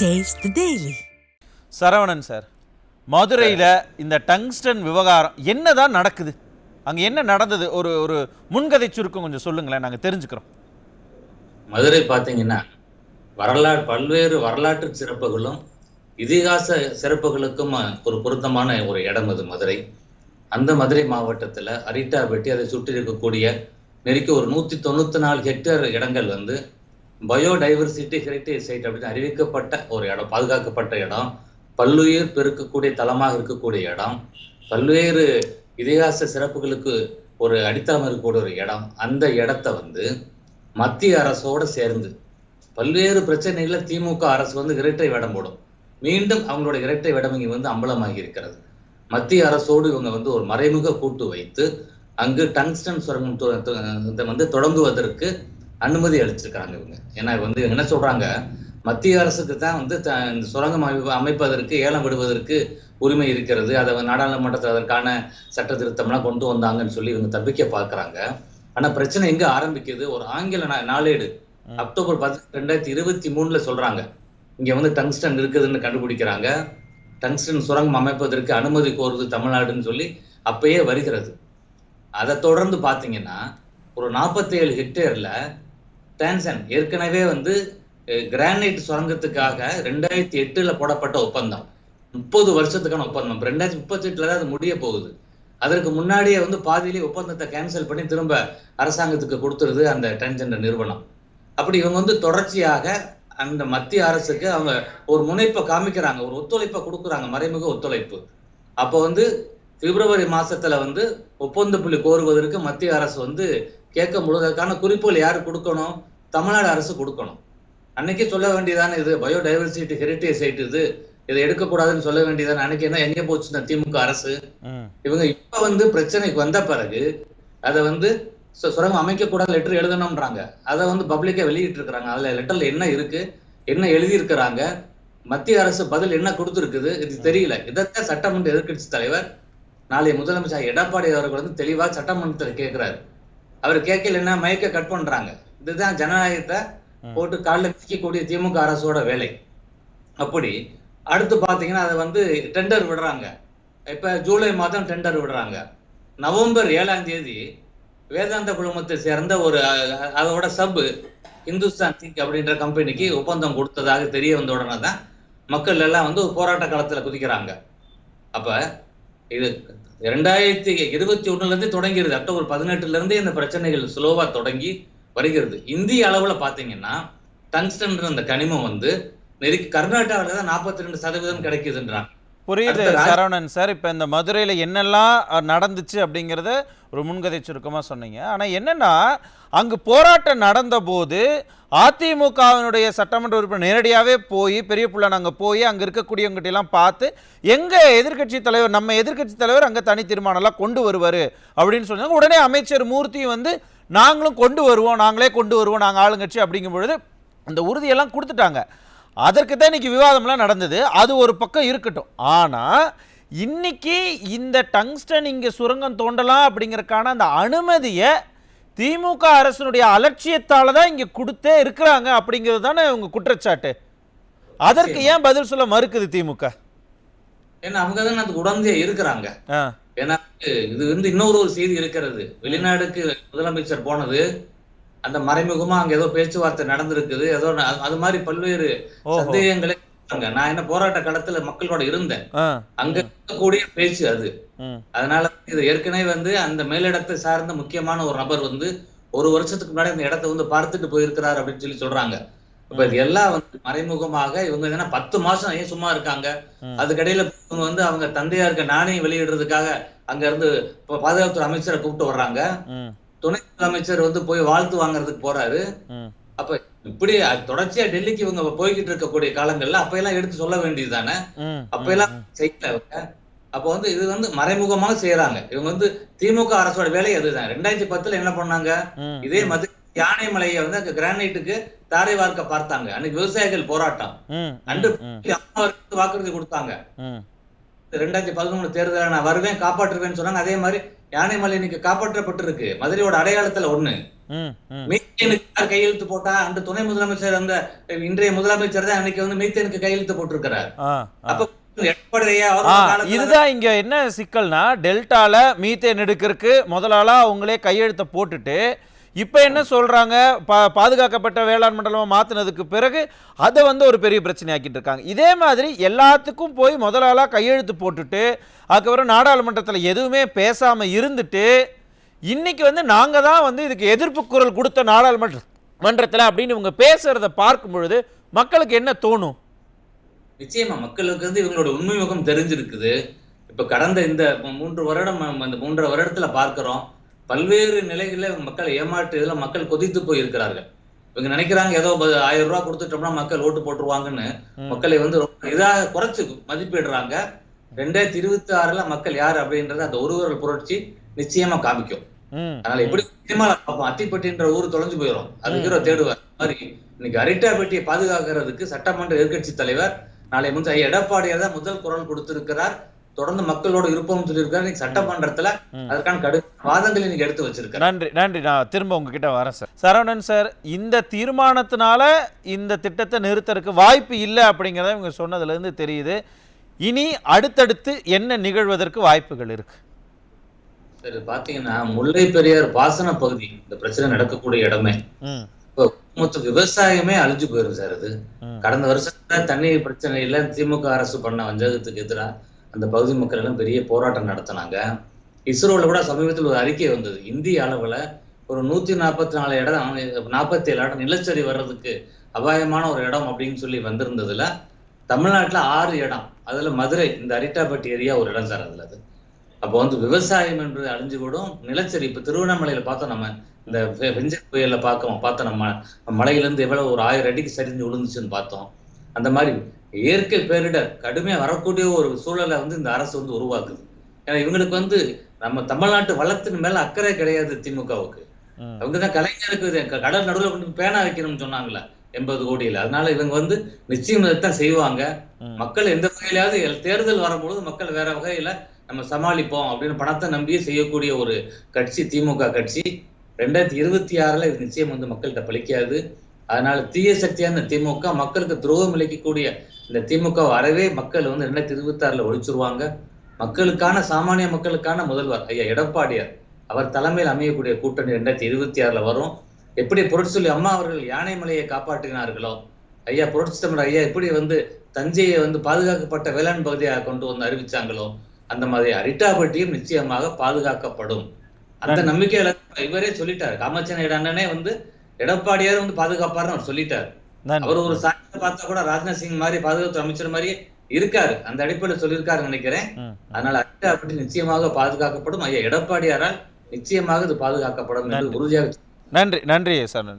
Taste the Daily. Saravanan sir, மதுரையில் இந்த tungsten விவகாரம் என்னதான் நடக்குது? அங்கே என்ன நடந்தது? ஒரு ஒரு முன்கதை சுருக்கம் கொஞ்சம் சொல்லுங்களேன், நாங்கள் தெரிஞ்சுக்கிறோம். மதுரை பார்த்தீங்கன்னா பல்வேறு வரலாற்று சிறப்புகளும் இதிகாச சிறப்புகளுக்கும் ஒரு பொருத்தமான ஒரு இடம் அது மதுரை. அந்த மதுரை மாவட்டத்தில் அரிட்டாபெட்டி அதை சுற்றி இருக்கக்கூடிய நெருக்கி ஒரு 194 ஹெக்டேர் இடங்கள் பயோடைவர்சிட்டி ஹெரிட்டேஜ் சைட் அப்படின்னு அறிவிக்கப்பட்ட ஒரு இடம், பாதுகாக்கப்பட்ட இடம், பல்லுயிர் பெருக்கக்கூடிய தளமாக இருக்கக்கூடிய இடம், பல்வேறு இதிகாச சிறப்புகளுக்கு ஒரு அடித்தளம் இருக்கக்கூடிய ஒரு இடம். அந்த இடத்த மத்திய அரசோடு சேர்ந்து பல்வேறு பிரச்சனைகளை திமுக அரசு இரட்டை வேடம் போடும். மீண்டும் அவங்களோட இரட்டை வேடம் இங்கே அம்பலமாகி இருக்கிறது. மத்திய அரசோடு இவங்க ஒரு மறைமுக கூட்டு வைத்து அங்கு டங்ஸ்டன் சுரங்கம் தொடங்குவதற்கு அனுமதி அளிச்சிருக்காங்க இவங்க. ஏன்னா இவங்க என்ன சொல்றாங்க, மத்திய அரசுக்கு தான் இந்த சுரங்கம் அமைப்பதற்கு ஏலம் விடுவதற்கு உரிமை இருக்கிறது, அதை நாடாளுமன்றத்தில் அதற்கான சட்ட திருத்தம்லாம் கொண்டு வந்தாங்கன்னு சொல்லி இவங்க தப்பிக்க பார்க்குறாங்க. ஆனா பிரச்சனை எங்க ஆரம்பிக்குது? ஒரு ஆங்கில நாளேடு அக்டோபர் 2023 சொல்றாங்க இங்க டங்ஸ்டன் இருக்குதுன்னு கண்டுபிடிக்கிறாங்க. டங்ஸ்டன் சுரங்கம் அமைப்பதற்கு அனுமதி கோருது தமிழ்நாடுன்னு சொல்லி அப்பயே வருகிறது. அதை தொடர்ந்து பாத்தீங்கன்னா ஒரு 47 ஹெக்டேர்ல டான்சன் ஏற்கனவே கிரானைட் சுரங்கத்துக்காக 2008 போடப்பட்ட ஒப்பந்தம், 30 வருஷத்துக்கான ஒப்பந்தம். 2038 அது முடிய போகுது. அதற்கு முன்னாடியே பாதியிலே ஒப்பந்தத்தை கேன்சல் பண்ணி திரும்ப அரசாங்கத்துக்கு கொடுத்துருது அந்த டான்சன் நிறுவனம். அப்படி இவங்க தொடர்ச்சியாக அந்த மத்திய அரசுக்கு அவங்க ஒரு முனைப்பை காமிக்கிறாங்க, ஒரு ஒத்துழைப்பை கொடுக்குறாங்க, மறைமுக ஒத்துழைப்பு. அப்போ பிப்ரவரி மாசத்துல ஒப்பந்த புள்ளி கோருவதற்கு மத்திய அரசு கேட்க முழுவதற்கான குறிப்புகள் யாரு கொடுக்கணும்? தமிழ்நாடு அரசு கொடுக்கணும். அன்னைக்கு சொல்ல வேண்டியதானே இது பயோடைவர்சிட்டி ஹெரிட்டேஜ் சைட், இதை எடுக்கக்கூடாதுன்னு சொல்ல வேண்டியதானே. அன்னைக்கு என்ன எங்கே போச்சுன்னா திமுக அரசு இவங்க இப்ப பிரச்சனைக்கு வந்த பிறகு அதை சுரங்கம் அமைக்க கூடாது லெட்டர் எழுதணும்ன்றாங்க. அதை பப்ளிக்கா வெளியிட்டு இருக்கிறாங்க. அதுல லெட்டர்ல என்ன இருக்கு, என்ன எழுதி இருக்கிறாங்க, மத்திய அரசு பதில் என்ன கொடுத்துருக்குது இது தெரியல. இதைத்தான் சட்டமன்ற எதிர்கட்சி தலைவர் நாளைய முதலமைச்சர் எடப்பாடி அவர்கள் தெளிவா சட்டமன்றத்தில் கேட்கிறாரு. அவர் கேட்கலன்னா மயக்க கட் பண்றாங்க. இதுதான் ஜனநாயகத்தை போட்டு காலில் மிதிக்கக்கூடிய திமுக அரசோட வேலை. அப்படி அடுத்து பாத்தீங்கன்னா அதை டெண்டர் விடுறாங்க. இப்ப ஜூலை மாதம் டெண்டர் விடுறாங்க. நவம்பர் 7ஆம் தேதி வேதாந்த குழுமத்தை சேர்ந்த அதோட சப் இந்துஸ்தான் திங்க் அப்படின்ற கம்பெனிக்கு ஒப்பந்தம் கொடுத்ததாக தெரிய வந்த உடனே தான் மக்கள் எல்லாம் ஒரு போராட்ட காலத்துல குதிக்கிறாங்க. அப்ப இது 2021 தொடங்கிறது. அக்டோபர் 18 இந்த பிரச்சனைகள் ஸ்லோவா தொடங்கி வருகிறது. இந்திய அளவுல பாத்தீங்கன்னா டங்ஸ்டன் அந்த கனிமம் நெருக்கி கர்நாடகாவில தான் 42% கிடைக்குதுன்றாங்க. புரியுது சரவணன் சார். இப்போ இந்த மதுரையில் என்னெல்லாம் நடந்துச்சு அப்படிங்கிறத ஒரு முன்கதை சுருக்கமாக சொன்னீங்க. ஆனால் என்னென்னா அங்கு போராட்டம் நடந்தபோது அதிமுகவினுடைய சட்டமன்ற உறுப்பினர் நேரடியாகவே போய் பெரிய புள்ளன் அங்கே போய் அங்கே இருக்கக்கூடியவங்ககிட்டலாம் பார்த்து எங்கள் எதிர்கட்சி தலைவர், நம்ம எதிர்கட்சி தலைவர் அங்கே தனி தீர்மானம்லாம் கொண்டு வருவார் அப்படின்னு சொன்னாங்க. உடனே அமைச்சர் மூர்த்தியும் நாங்களும் கொண்டு வருவோம், நாங்களே கொண்டு வருவோம், நாங்கள் ஆளுங்கட்சி அப்படிங்கும் பொழுது அந்த உறுதியெல்லாம் கொடுத்துட்டாங்க. அதற்கு தான் இன்னைக்கு விவாதம்லாம் நடந்தது. அது ஒரு பக்கம் இருக்கட்டும். ஆனால் இன்னைக்கு இந்த டங்ஸ்டன் இங்கே சுரங்கம் தோண்டலாம் அப்படிங்கிறதுக்கான அந்த அனுமதியை திமுக அரசினுடைய அலட்சியத்தால தான் இங்கே கொடுத்தே இருக்கிறாங்க அப்படிங்கிறது தானே உங்க குற்றச்சாட்டு. அதற்கு ஏன் பதில் சொல்ல மறுக்குது திமுக? ஏன்னா அவங்க தான் அதுக்கு உடந்தே இருக்கிறாங்க. ஏன்னா இது இன்னொரு செய்தி இருக்கிறது. வெளிநாடுக்கு முதலமைச்சர் போனது அந்த மறைமுகமா அங்க ஏதோ பேச்சுவார்த்தை நடந்திருக்குது, ஏதோ அது மாதிரி பல்வேறு சந்தேகங்களே. நான் என்ன போராட்ட களத்துல மக்களோட இருந்தேன், அங்க இருக்கக்கூடிய பேச்சு அது. அதனால இது ஏற்கனவே அந்த மேலிடத்தை சார்ந்த முக்கியமான ஒரு நபர் 1 வருஷத்துக்கு முன்னாடி இந்த இடத்த பார்த்துட்டு போயிருக்கிறார் அப்படின்னு சொல்றாங்க. இப்ப இது எல்லாம் மறைமுகமாக இவங்க 10 மாசம் ஏன் சும்மா இருக்காங்க? அதுக்கடையில இவங்க அவங்க தந்தையா இருக்க நாணயம் வெளியிடுறதுக்காக அங்க இருந்து பாதுகாப்புத்துறை அமைச்சரை கூப்பிட்டு வர்றாங்க. துணை முதலமைச்சர் போய் வாழ்த்து வாங்குறதுக்கு போறாரு. அப்ப இப்படி தொடர்ச்சியா டெல்லிக்கு இவங்க போய்கிட்டு இருக்கக்கூடிய காலங்கள்ல அப்ப எல்லாம் எடுத்து சொல்ல வேண்டியது தானே. அப்ப எல்லாம் செய்யல இவங்க. அப்ப இது மறைமுகமாக செய்யறாங்க. இவங்க திமுக அரசோட வேலை அதுதான். 2010 என்ன பண்ணாங்க, இதே மாதிரி யானைமலையை அங்க கிரானைட்டுக்கு தாரை வார்க்க பார்த்தாங்க. அன்னைக்கு விவசாயிகள் போராட்டம் அன்று வாக்குறுதி கொடுத்தாங்க. 2013 தேர்தல நான் வருவேன் காப்பாற்றுவேன்னு சொன்னாங்க. அதே மாதிரி யானைமலை இன்னைக்கு காப்பாற்றப்பட்டிருக்கு. மதுரையோட அடையாளத்துல ஒண்ணு. மீத்தேனுக்கு யார் கையெழுத்து போட்டா? அந்த துணை முதலமைச்சர், அந்த இன்றைய முதலமைச்சர் தான் அன்னைக்கு வந்து மீத்தேனுக்கு கையெழுத்து போட்டிருக்கிறார். அப்ப இதுதான் இங்க என்ன சிக்கல்னா, டெல்டால மீத்தேன் எடுக்கிறதுக்கு முதலாளா அவங்களே கையெழுத்த போட்டுட்டு இப்ப என்ன சொல்றாங்க, பாதுகாக்கப்பட்ட வேளாண் மண்டலமா மாத்தினதுக்கு பிறகு அதை வந்து ஒரு பெரிய பிரச்சனை ஆக்கிட்டு இருக்காங்க. இதே மாதிரி எல்லாத்துக்கும் போய் முதலாளா கையெழுத்து போட்டுட்டு அதுக்கப்புறம் நாடாளுமன்றத்தில் எதுவுமே பேசாம இருந்துட்டு இன்னைக்கு வந்து நாங்க தான் வந்து இதுக்கு எதிர்ப்பு குரல் கொடுத்த நாடாளுமன்றத்தில் அப்படின்னு இவங்க பேசுறத பார்க்கும் பொழுது மக்களுக்கு என்ன தோணும்? நிச்சயமா மக்களுக்கு வந்து இவங்களோட உண்மை முகம் தெரிஞ்சிருக்குது. இப்ப கடந்த இந்த 3 வருடம், அந்த 3.5 வருடத்துல பார்க்கிறோம், பல்வேறு நிலைகளில் மக்களை ஏமாற்றியதுல மக்கள் கொதித்து போய் இருக்கிறார்கள். இவங்க நினைக்கிறாங்க ஏதோ 1000 ரூபாய் கொடுத்துட்டோம்னா மக்கள் ஓட்டு போட்டுருவாங்கன்னு மக்களை வந்து ரொம்ப இதாக குறைச்சு மதிப்பிடுறாங்க. 2026ல மக்கள் யார் அப்படின்றத அந்த ஒருவரல் புரட்சி நிச்சயமா காமிக்கும். அதனால எப்படி பார்ப்போம், அத்திப்பட்டின்ற ஊர் தொலைஞ்சு போயிடும், அதுக்கு தேடுவார் மாதிரி இன்னைக்கு அரிட்டாபட்டியை பாதுகாக்கிறதுக்கு சட்டமன்ற எதிர்கட்சி தலைவர் நாளை முன் எடப்பாடியார் தான் முதல் குரல் கொடுத்திருக்கிறார். தொடர்ந்து மக்களோட இருப்போம் சொல்லியிருக்காரு. சட்டமன்றத்துல அதற்கான கடும் வாதங்களை நீங்க எடுத்து வச்சிருக்க. நன்றி நன்றி. நான் திரும்ப உங்ககிட்ட வரேன் சார். சரவணன் சார், இந்த தீர்மானத்தினால இந்த திட்டத்தை நிறுத்தறதுக்கு வாய்ப்பு இல்லை அப்படிங்கிறத இவங்க சொன்னதுல இருந்து தெரியுது. இனி அடுத்தடுத்து என்ன நிகழ்வதற்கு வாய்ப்புகள் இருக்கு? சரி, பாத்தீங்கன்னா முல்லை பெரியார் பாசன பகுதி இந்த பிரச்சனை நடக்கக்கூடிய இடமே விவசாயமே அழிஞ்சு போயிரும் சார். அது கடந்த வருஷத்துல தண்ணீர் பிரச்சனையில திமுக அரசு பண்ண வஞ்சகத்துக்கு எதிராக அந்த பகுதி மக்கள் எல்லாம் பெரிய போராட்டம் நடத்தினாங்க. இஸ்ரோல கூட சமீபத்தில் ஒரு அறிக்கை வந்தது, இந்திய அளவுல ஒரு 144 இடம் 47 இடம் நிலச்சரி வர்றதுக்கு அபாயமான ஒரு இடம் அப்படின்னு சொல்லி வந்திருந்ததுல தமிழ்நாட்டுல 6 இடம், அதுல மதுரை இந்த அரிட்டாபட்டி ஏரியா ஒரு இடம் சார். அதுல அது அப்போ வந்து விவசாயம் என்று அழிஞ்சு கூடும், நிலச்சரி. இப்ப திருவண்ணாமலையில பார்த்தோம், நம்ம இந்த வெஞ்சல் புயல்ல பார்த்தோம், நம்ம மலையிலிருந்து எவ்வளவு ஒரு 1000 அடிக்கு சரிஞ்சு விழுந்துச்சுன்னு பார்த்தோம். அந்த மாதிரி இயற்கை பேரிடர் கடுமையா வரக்கூடிய ஒரு சூழலை வந்து இந்த அரசு வந்து உருவாக்குது. ஏன்னா இவங்களுக்கு வந்து நம்ம தமிழ்நாட்டு வளத்தின் மேல அக்கறை கிடையாது திமுகவுக்கு. அவங்கதான் கலைஞருக்கு கடல் நடுவில் கொண்டு பேனா வைக்கணும்னு சொன்னாங்களே 80 கோடியில. அதனால இவங்க வந்து நிச்சயம் இதைத்தான் செய்வாங்க. மக்கள் எந்த வகையிலாவது தேர்தல் வரும்பொழுது மக்கள் வேற வகையில நம்ம சமாளிப்போம் அப்படின்னு பணத்தை நம்பியே செய்யக்கூடிய ஒரு கட்சி திமுக கட்சி. 2026ல இது நிச்சயம் வந்து மக்கள்கிட்ட பலிக்காது. அதனால தீய சக்தியான திமுக, மக்களுக்கு துரோகம் இழைக்கக்கூடிய இந்த திமுக அறவே மக்கள் வந்து 2026ல ஒழிச்சிருவாங்க. மக்களுக்கான சாமானிய மக்களுக்கான முதல்வர் ஐயா எடப்பாடியார் அவர் தலைமையில் அமையக்கூடிய கூட்டணி 2026ல வரும். எப்படி புரட்சித்தலைவி அம்மா அவர்கள் யானைமலையை காப்பாற்றினார்களோ, ஐயா புரட்சி தமிழர் ஐயா எப்படி வந்து தஞ்சையை வந்து பாதுகாக்கப்பட்ட வேளாண் பகுதியாக கொண்டு வந்து அறிவிச்சாங்களோ, அந்த மாதிரி அரிட்டாபட்டியும் நிச்சயமாக பாதுகாக்கப்படும். அந்த நம்பிக்கையில இவரே சொல்லிட்டாரு. காமாட்சி நாயுடு அண்ணனே வந்து எடப்பாடியார் வந்து பாதுகாப்பாருன்னு அவர் சொல்லிட்டாரு. அவர் ஒரு சாட்சியை பார்த்தா கூட ராஜ்நாத் சிங் மாதிரி பாதுகாப்பு அமைச்சர் மாதிரியே இருக்காரு. அந்த அடிப்படையில் சொல்லியிருக்காரு நினைக்கிறேன். அதனால அரிட்டாபட்டி நிச்சயமாக பாதுகாக்கப்படும். ஐயா எடப்பாடியாரால் நிச்சயமாக இது பாதுகாக்கப்படும் என்று உறுதியாக. நன்றி நன்றி சார்.